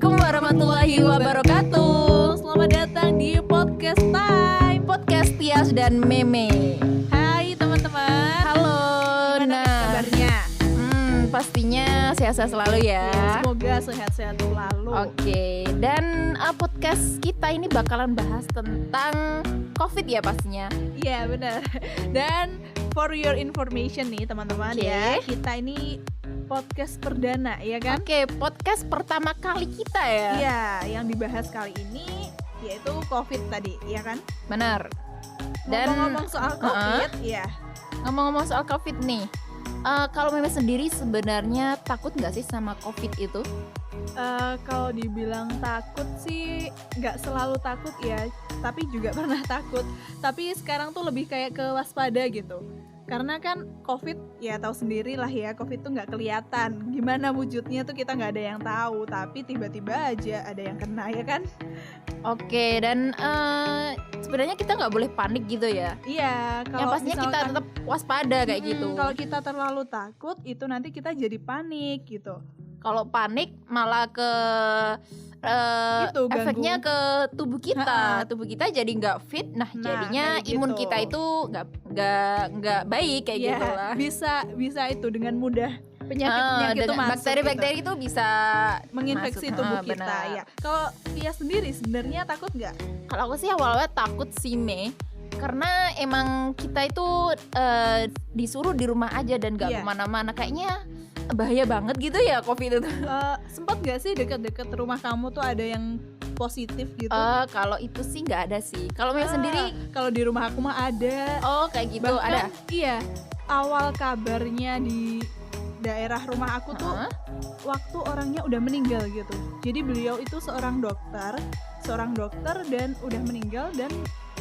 Assalamualaikum warahmatullahi wabarakatuh. Selamat datang di Podcast Time, podcast Tias dan Meme. Hai teman-teman. Halo. Gimana kabarnya? Pastinya sehat-sehat selalu ya. Semoga sehat-sehat selalu. Oke, dan podcast kita ini bakalan bahas tentang COVID ya pastinya. Iya benar. Dan for your information nih teman-teman ya, kita ini podcast perdana ya kan? Oke, podcast pertama kali kita ya. Iya, yang dibahas kali ini yaitu COVID tadi, ya kan? Benar. Dan ngomong-ngomong soal COVID, ya. Ngomong-ngomong soal COVID nih, kalau Meme sendiri sebenarnya takut nggak sih sama COVID itu? Kalau dibilang takut sih nggak selalu takut ya, tapi juga pernah takut. Tapi sekarang tuh lebih kayak ke waspada gitu. Karena kan COVID, ya tahu sendiri lah ya, COVID tuh nggak kelihatan. Gimana wujudnya tuh kita nggak ada yang tahu, tapi tiba-tiba aja ada yang kena ya kan? Oke, dan sebenarnya kita nggak boleh panik gitu ya. Iya, Yang pastinya kita tetap waspada kayak gitu. Kalau kita terlalu takut, itu nanti kita jadi panik gitu. Kalau panik malah ke efeknya ke tubuh kita. Tubuh kita jadi nggak fit. Nah jadinya imun gitu. kita itu nggak baik kayak gitu lah. Bisa itu dengan mudah penyakit itu masuk. Bakteri-bakteri itu bisa menginfeksi masuk. tubuh kita. Ya. Kalau Tia sendiri sebenarnya takut nggak? Kalau aku sih awalnya takut sih karena emang kita itu disuruh di rumah aja dan nggak kemana-mana. Kayaknya bahaya banget gitu ya COVID itu. Sempat gak sih deket-deket rumah kamu tuh ada yang positif gitu? Kalau itu sih nggak ada sih. Kalau Meme sendiri? Kalau di rumah aku mah ada. Oh kayak gitu. Bahkan, ada? Iya. Awal kabarnya di daerah rumah aku tuh waktu orangnya udah meninggal gitu. Jadi beliau itu seorang dokter dan udah meninggal, dan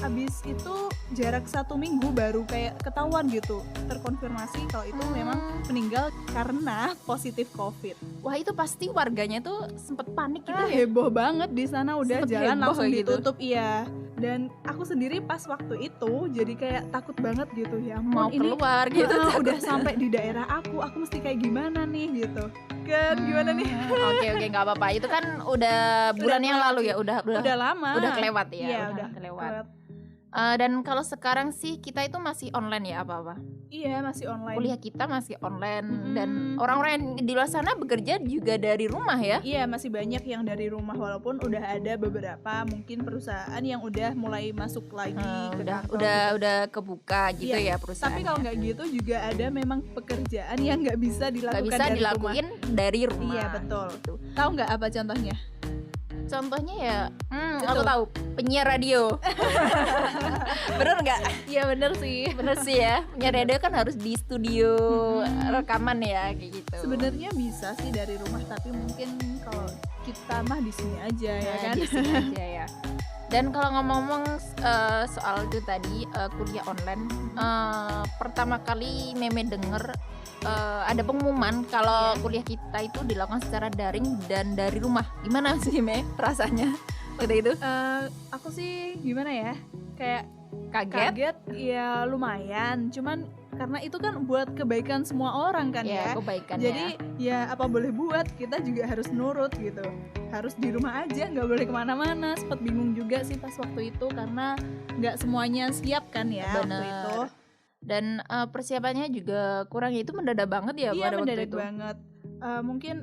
abis itu jarak 1 minggu baru kayak ketahuan gitu, terkonfirmasi kalau itu memang meninggal karena positif COVID. Wah itu pasti warganya tuh sempet panik gitu ya? Heboh banget di sana, udah sempet jalan langsung ditutup gitu. Iya. Dan aku sendiri pas waktu itu jadi kayak takut banget gitu ya, mau ini keluar gitu. Udah sampai di daerah aku mesti kayak gimana nih gitu. Kan gimana nih? Oke nggak apa-apa. Itu kan udah bulan yang lalu ya, udah lama. Udah kelewat ya. Iya, udah kelewat. Dan kalau sekarang sih kita itu masih online ya apa-apa? Iya masih online. Kuliah kita masih online dan orang-orang yang di luar sana bekerja juga dari rumah ya? Iya masih banyak yang dari rumah, walaupun udah ada beberapa mungkin perusahaan yang udah mulai masuk lagi udah kebuka gitu ya perusahaan. Tapi kalau nggak gitu juga ada memang pekerjaan yang nggak bisa dilakuin dari rumah. Iya betul. Gitu. Tahu nggak apa contohnya? Contohnya ya, aku tahu, penyiar radio. Bener nggak? Iya bener sih ya. Penyiar radio kan harus di studio rekaman ya kayak gitu. Sebenarnya bisa sih dari rumah, tapi mungkin kalau kita mah di sini aja ya kan. Di sini aja ya. Dan kalau ngomong-ngomong soal itu tadi kuliah online, pertama kali Meme denger ada pengumuman kalau kuliah kita itu dilakukan secara daring dan dari rumah. Gimana sih Me rasanya waktu itu? Aku sih gimana ya, kayak kaget ya lumayan, cuman karena itu kan buat kebaikan semua orang kan ya. Kebaikan. Jadi ya apa boleh buat, kita juga harus nurut gitu. Harus di rumah aja, nggak boleh kemana-mana. Sempet bingung juga sih pas waktu itu karena nggak semuanya siap kan ya. Bener. Waktu itu. Dan persiapannya juga kurang, itu mendadak banget ya pada waktu itu. Iya mendadak banget. Mungkin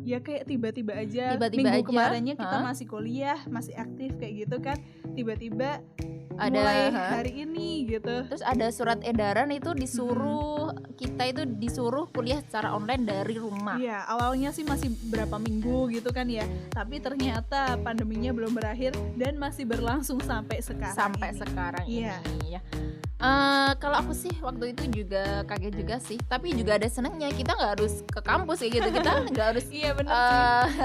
ya kayak tiba-tiba aja. Tiba-tiba minggu aja, kemarinnya kita masih kuliah, masih aktif kayak gitu kan. Tiba-tiba ada mulai hari ini gitu. Terus ada surat edaran itu disuruh kita itu disuruh kuliah secara online dari rumah. Iya, awalnya sih masih berapa minggu gitu kan ya. Tapi ternyata pandeminya belum berakhir dan masih berlangsung sampai sekarang ini. Ini ya. Kalau aku sih waktu itu juga kaget juga sih, tapi juga ada senangnya, kita nggak harus ke kampus kayak gitu, kita nggak harus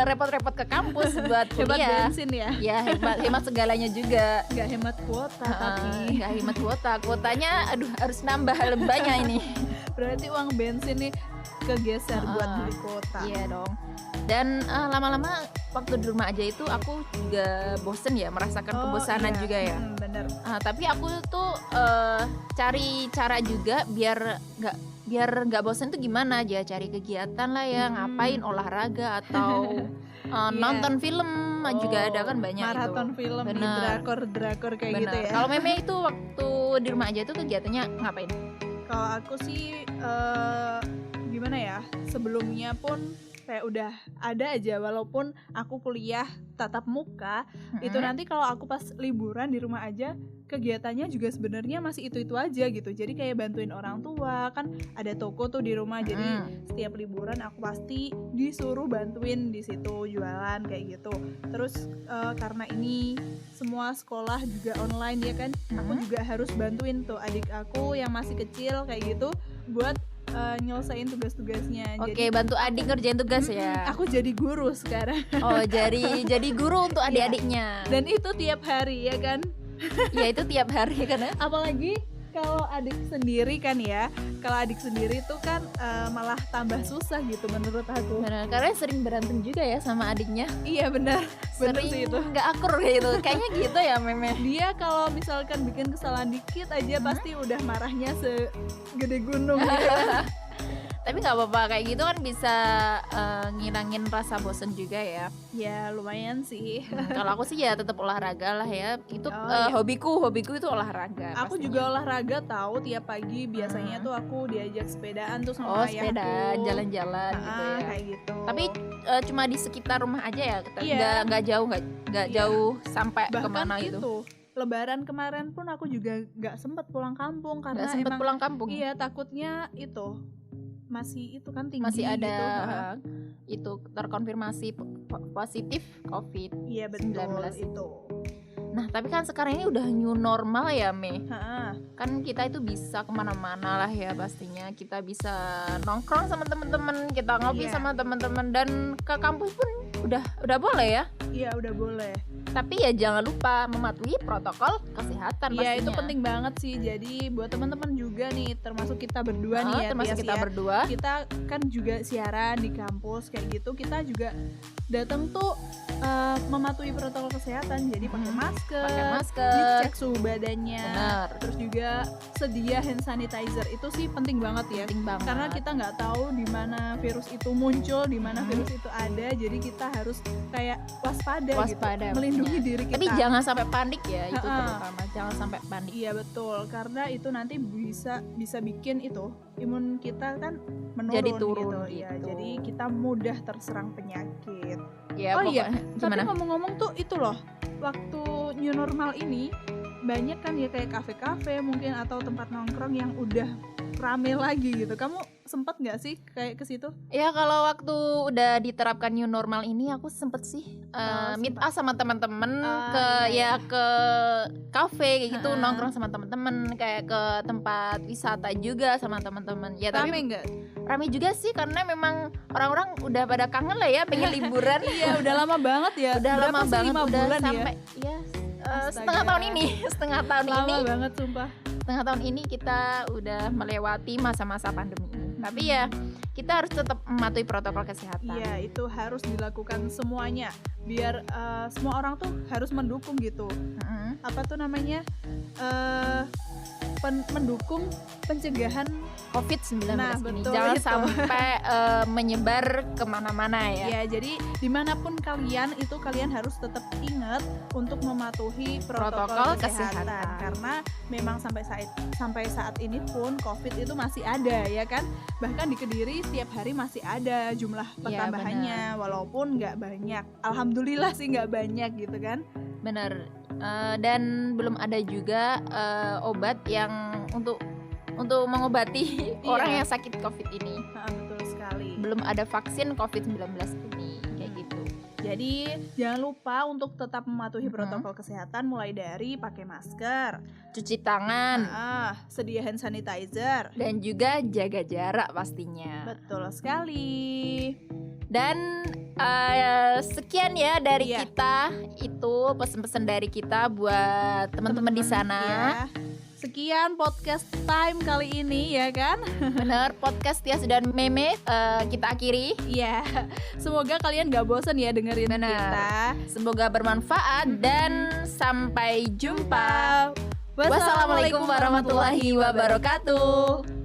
repot-repot ke kampus buat kuliah. Hemat bensin ya? Ya hemat segalanya juga. Nggak hemat kuota tapi nggak hemat kuotanya, aduh harus nambah banyak ini. Berarti uang bensin nih kegeser buat beli kuota. Iya dong. Dan lama-lama waktu di rumah aja itu aku juga bosen ya, merasakan kebosanan juga ya. Bener. Tapi aku tuh cari cara juga biar nggak biar nggak bosan tuh gimana aja, cari kegiatan lah ya, ngapain, olahraga atau nonton film juga ada kan banyak maraton itu. film, Bener. drakor kayak Bener. gitu ya. Kalau Meme itu waktu di rumah aja tuh kegiatannya ngapain? Kalau aku sih gimana ya, sebelumnya pun kayak udah ada aja, walaupun aku kuliah tatap muka, itu nanti kalau aku pas liburan di rumah aja kegiatannya juga sebenarnya masih itu aja gitu. Jadi kayak bantuin orang tua, kan ada toko tuh di rumah, jadi setiap liburan aku pasti disuruh bantuin di situ jualan kayak gitu. Terus karena ini semua sekolah juga online ya kan, aku juga harus bantuin tuh adik aku yang masih kecil kayak gitu buat nyelesain tugas-tugasnya. Oke, bantu adik ngerjain tugas ya. Aku jadi guru sekarang. Oh, jadi guru untuk adik-adiknya. Dan itu tiap hari ya kan. Ya itu tiap hari kan ya. Apalagi kalau adik sendiri kan ya. Kalau adik sendiri tuh kan malah tambah susah gitu menurut aku. Benar, karena sering berantem juga ya sama adiknya. Iya benar. Benar sih itu. Nggak akur kayak gitu. Kayaknya gitu ya Meme. Dia kalau misalkan bikin kesalahan dikit aja pasti udah marahnya segede gunung gitu. Tapi nggak apa-apa, kayak gitu kan bisa ngilangin rasa bosen juga ya. Ya lumayan sih. Kalau aku sih ya tetap olahraga lah ya. Itu iya. hobiku itu olahraga. Aku pastinya. juga olahraga tahu tiap pagi biasanya tuh aku diajak sepedaan tuh sama ayahku. Sepeda, jalan-jalan gitu ya. Kayak gitu. Tapi cuma di sekitar rumah aja ya. Iya. Nggak jauh, nggak jauh sampai bahkan kemana gitu. itu Lebaran kemarin pun aku juga nggak sempet pulang kampung karena Nggak sempet emang pulang kampung. iya takutnya itu masih itu kan tinggi Masih ada gitu. itu terkonfirmasi positif COVID. Iya betul 19 itu. Nah tapi kan sekarang ini udah new normal ya Me. Ha-ha. Kan kita itu bisa kemana-mana lah ya pastinya. Kita bisa nongkrong sama teman-teman, kita ngopi sama teman-teman, dan ke kampus pun udah boleh ya. Iya udah boleh. Tapi ya jangan lupa mematuhi protokol kesehatan pastinya. Iya itu penting banget sih. Jadi buat teman-teman juga nih, termasuk kita berdua nih ya. Termasuk kita berdua. Kita kan juga siaran di kampus kayak gitu. Kita juga datang tuh mematuhi protokol kesehatan. Jadi pakai masker, dicek suhu badannya. Benar. Terus juga sedia hand sanitizer. Itu sih penting banget ya. Penting banget. Karena kita nggak tahu di mana virus itu muncul, di mana virus itu ada. Jadi kita harus kayak waspada gitu, melindungi diri kita. Tapi jangan sampai panik ya, itu terutama jangan sampai panik. Iya betul, karena itu nanti bisa bikin itu imun kita kan menurun, jadi turun gitu. gitu. Ya, jadi kita mudah terserang penyakit. Ya, oh iya, gimana? tapi ngomong-ngomong tuh itu loh, waktu new normal ini banyak kan ya kayak kafe-kafe mungkin atau tempat nongkrong yang udah rame lagi gitu. Kamu sempet nggak sih kayak ke situ? Ya kalau waktu udah diterapkan new normal ini aku sempet sih meet up sama teman-teman ke kafe kayak gitu, nongkrong sama teman-teman, kayak ke tempat wisata juga sama teman-teman. Ya tapi rame nggak? Rame juga sih karena memang orang-orang udah pada kangen lah ya, pengen liburan. Iya udah lama banget ya. Udah lama banget, 5 udah bulan sampai ya setengah tahun ini. Lama banget sumpah. Setengah tahun ini kita udah melewati masa-masa pandemi ini. Tapi ya kita harus tetap mematuhi protokol kesehatan. Iya, itu harus dilakukan semuanya biar semua orang tuh harus mendukung gitu. Apa tuh namanya? Mendukung pencegahan COVID-19 nah, ini. betul, Jangan itu. sampai menyebar kemana-mana ya. Ya, jadi dimanapun kalian itu kalian harus tetap ingat untuk mematuhi protokol kesehatan. Karena memang sampai saat ini pun COVID itu masih ada ya kan. Bahkan di Kediri setiap hari masih ada jumlah pertambahannya, walaupun nggak banyak. Alhamdulillah sih nggak banyak gitu kan. Benar. Dan belum ada juga obat yang untuk mengobati orang yang sakit COVID ini. Betul sekali. Belum ada vaksin COVID-19 ini kayak gitu. Jadi jangan lupa untuk tetap mematuhi protokol kesehatan, mulai dari pakai masker, cuci tangan, sedia hand sanitizer, dan juga jaga jarak pastinya. Betul sekali. Dan sekian ya dari kita, itu pesan-pesan dari kita buat teman-teman di sana. Ya. Sekian podcast time kali ini ya kan. Bener, podcast Tias dan Meme kita akhiri. Iya, semoga kalian gak bosan ya dengerin kita. Semoga bermanfaat dan sampai jumpa. Wassalamualaikum warahmatullahi wabarakatuh.